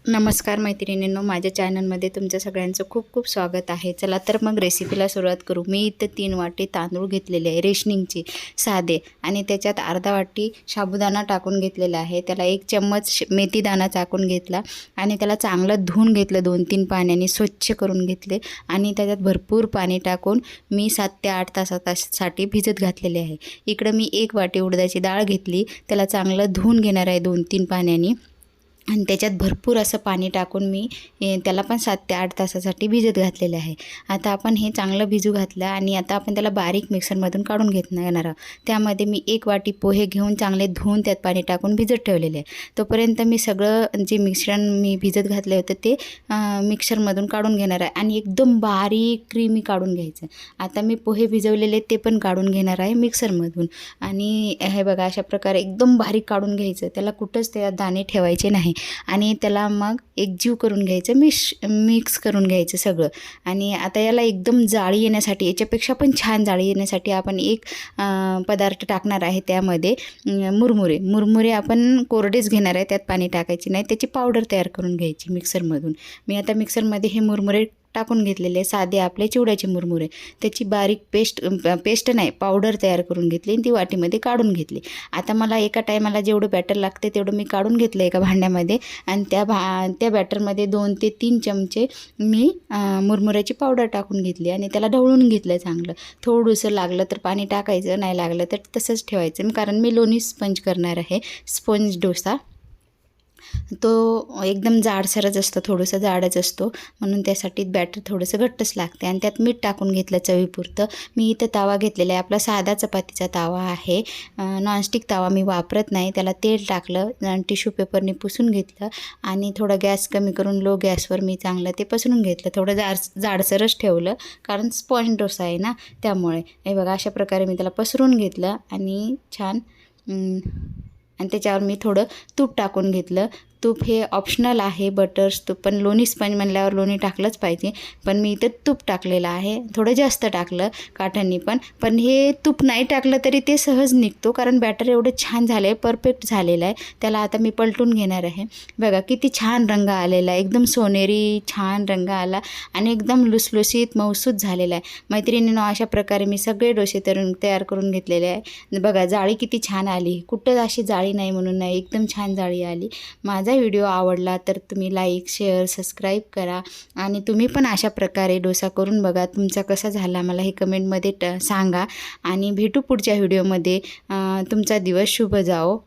नमस्कार मैत्रिणींनो, माझ्या चॅनलमध्ये तुमचं सगळ्यांचं खूप खूप स्वागत आहे। चला तर मग रेसिपीला सुरुवात करू। मी इथं 3 वाटी तांदूळ घेतलेले आहे रेशनिंगचे साधे, आणि त्याच्यात अर्धा वाटी साबुदाणा टाकून घेतलेला आहे। त्याला 1 चम्मच मेथीदाणा टाकून घेतला आणि त्याला चांगलं धुवून घेतलं, 2-3 पाण्याने स्वच्छ करून घेतले आणि त्याच्यात भरपूर पाणी टाकून मी 7 ते 8 तासासाठी भिजत घातलेले आहे। इकडं मी 1 वाटी उडदाची डाळ घेतली, त्याला चांगलं धुवून घेणार आहे 2-3 पाण्याने, आणि त्याच्यात भरपूर असं पाणी टाकून मी त्याला पण 7 ते 8 तासासाठी भिजत घातलेले आहे। आता आपण हे चांगलं भिजू घातलं आणि आता आपण त्याला बारीक मिक्सरमधून काढून घेणार आहोत। त्यामध्ये मी 1 वाटी पोहे घेऊन चांगले धुवून त्यात पाणी टाकून भिजत ठेवलेले आहे। तोपर्यंत मी सगळं जे मिश्रण मी भिजत घातले होते ते मिक्सरमधून काढून घेणार आहे आणि एकदम बारीक क्रीमी काढून घ्यायचं। आता मी पोहे भिजवलेले ते पण काढून घेणार आहे मिक्सरमधून, आणि हे बघा अशा प्रकारे एकदम बारीक काढून घ्यायचं। त्याला कुठंच त्या दाणे ठेवायचे नाही आणि त्याला मग एकजीव करून घ्यायचं, मिक्स करून घ्यायचं सगळं। आणि आता याला एकदम जाळी येण्यासाठी, याच्यापेक्षा पण छान जाळी येण्यासाठी आपण एक पदार्थ टाकणार आहे त्यामध्ये, मुरमुरे आपण कोरडेच घेणार आहे, त्यात पाणी टाकायचे नाही, त्याची पावडर तयार करून घ्यायची मिक्सरमधून। मी आता मिक्सरमध्ये हे मुरमुरे टाकून घेतलेले, साधे आपले चिवड्याचे मुरमुरे, त्याची बारीक पेस्ट नाही पावडर तयार करून घेतली आणि ती वाटीमध्ये काढून घेतली। आता मला एका टायमाला जेवढं बॅटर लागते तेवढं मी काढून घेतलं एका भांड्यामध्ये, आणि त्या बॅटरमध्ये 2 ते 3 चमचे मी मुरमुऱ्याची पावडर टाकून घेतली आणि त्याला ढवळून घेतलं चांगलं। थोडंसं लागलं तर पाणी टाकायचं, नाही लागलं तर तसंच ठेवायचं, कारण मी लोणी स्पंज करणार आहे, स्पंज डोसा। तो एकदम जाडसरच असतो, थोडंसं जाडच असतो, म्हणून त्यासाठी बॅटर थोडंसं घट्टच लागते। आणि त्यात मीठ टाकून घेतलं चवीपुरतं। मी इथं तवा घेतलेला आहे, आपला साधा चपातीचा तवा आहे, नॉनस्टिक तवा मी वापरत नाही। त्याला तेल टाकलं, टिश्यू पेपरने पुसून घेतलं आणि थोडं गॅस कमी करून लो गॅसवर मी चांगलं ते पसरून घेतलं। थोडं जाडसरच ठेवलं, कारण स्पॉंज डोसा आहे ना, त्यामुळे। हे बघा अशा प्रकारे मी त्याला पसरून घेतलं आणि छान, आणि त्याच्यावर मी थोडं तूप टाकून घेतलं। तूप हे ऑप्शनल आहे, बटर्स तूप, पण लोणी स्पंज म्हणल्यावर लोणी टाकलंच पाहिजे, पण मी इथं तूप टाकलेलं आहे, थोडं जास्त टाकलं काठांनी पण हे तूप नाही टाकलं तरी ते सहज निघतो, कारण बॅटर एवढं छान झालं आहे, परफेक्ट झालेलं आहे। त्याला आता मी पलटून घेणार आहे। बघा किती छान रंग आलेला आहे, एकदम सोनेरी छान रंग आला आणि एकदम लुसलुसीत मऊसूत झालेला आहे। मैत्रिणींनो, अशा प्रकारे मी सगळे डोसे तयार करून घेतलेले आहे। बघा जाळी किती छान आली, कुठं अशी जाळी नाही म्हणून नाही, एकदम छान जाळी आली। माझा व्हिडिओ आवडला तर तुम्ही लाईक, शेअर, सबस्क्राईब करा, आणि तुम्ही पण अशा प्रकारे डोसा करून बघा, तुमचा कसा झाला मला हे कमेंटमध्ये सांगा, आणि भेटू पुढच्या व्हिडिओमध्ये। तुमचा दिवस शुभ जाओ।